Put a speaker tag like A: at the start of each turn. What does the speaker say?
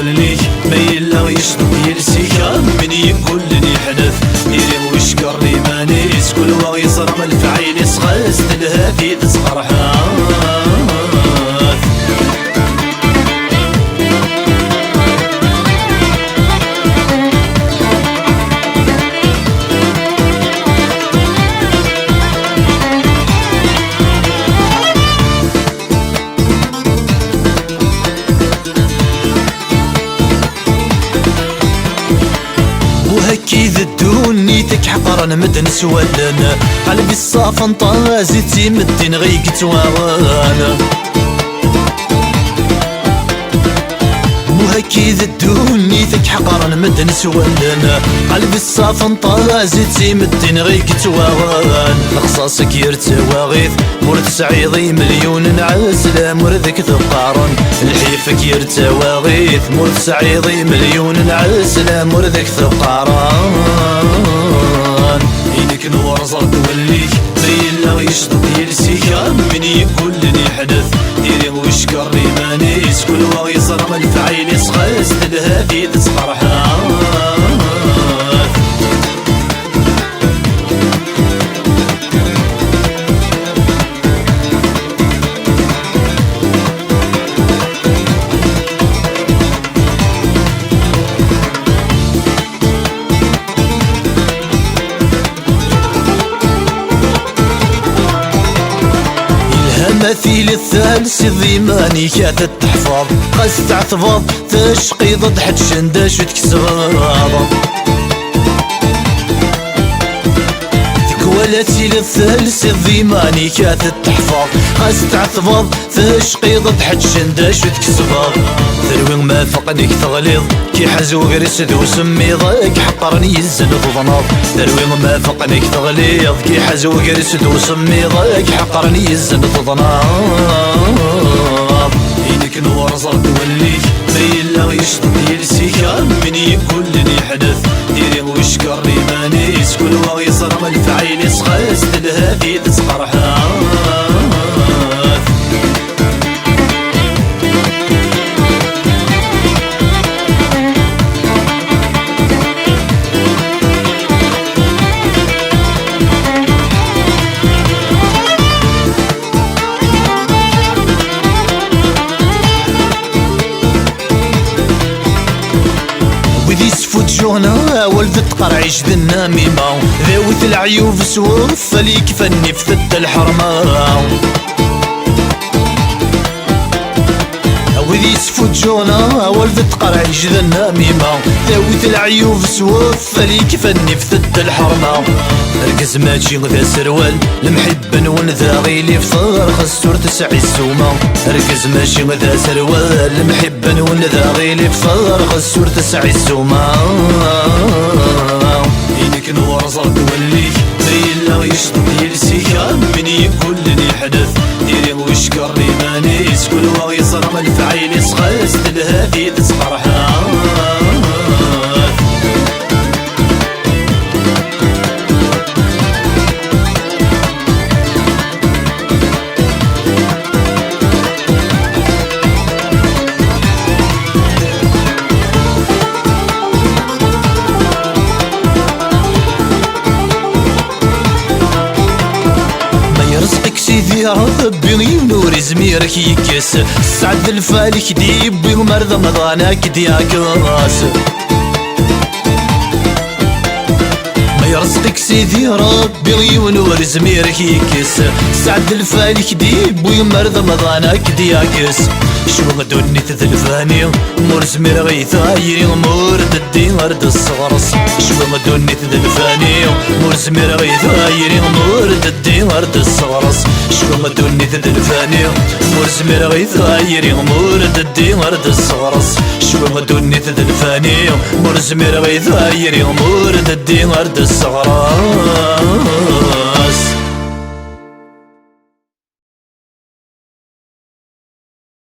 A: توليك ما يلا يشطب يرسيكا من يقول لي حنث يري ويشكر لي مانيس كل واغي صرم الفعيل سخاس تلهافي تسقرحات هكي ذدوني تكحقر مدن سوالنا قلبي الصافن طازتي مدن غيق تواوانا هكي ذدوني تكحقر مدن سوالنا قلبي الصافن طازتي مدن غيق تواوان لخصاصك يرتواغيث مرد سعيضي مليون عسلة مردك ثقارن الحيفك يرتواغيث مرد سعيضي مليون عسلة مردك ثقارن إنك نور زرد وليك ميلا يشطب يرسيكا من يقول لي حدث ديري وشكر لي مانيس كل واغي صرم الفعيل سخاس تلهافي تسقرحات مثيل الثالث الضيماني كاتت تحفظ قاس تعتفض تشقي ضد حد شنداش وتكسر تكوالتي للثالث الضيماني كاتت تحفظ قاس تعتفض تشقي ضد حد شنداش وتكسر ذروي ما فقنك تغليظ كي حزو غير سدو سمي ضاك حقرني الزن ضناض ذروي ما فقنك تغليظ كي حزو غير سدو سمي ضاك حقرني الزن ضناض إنك نور زرد وليك ميلا يشطب يرسيكا من يقول لي حدث ديري وشكر لي مانيس كل واغي صرم الفعيل سخاس تلهافي تسقرحات جونا ولد تقرعيش ذنا ميما ذاوت العيوب سوف فليك فني في ثد الحرمة وذي سفوت جونا ولد تقرعيش ذنا ميما ذاوت العيوب سوف فليك فني في ثد الحرمة ركز ماشي ذا سروال المحب ونذا غيلي في صغر خسور تسعي السومة ركز ماشي ذا سروال المحب ونذا غيلي في صغر خسور تسعي السومة إنك نور زرد وليك ميلا يشطب يرسيكا من يقول لي حدث ديري وشكر لي مانيس كل واغي صرم الفعيل سخاس تلهافي تسقرحات يا ربي نور زميرك يكس سعد الفالك ديب ومرض مضانك دياك راس ما يرزقك سيدي ربي ونور زميرك يكس سعد الفالك ديب ومرض مضانك دياكس شو غدوني تذلفاني مور زمير غيثايري مور ددي ورد الصغرس شو غدوني تذلفاني مور زمير غيثايري مور ددي ورد الصغرس شو غدوني تذلفاني مور زمير غيثايري مور ددي ورد الصغرس شو غدوني تذلفاني مور زمير غيثايري مور ددي ورد الصغرس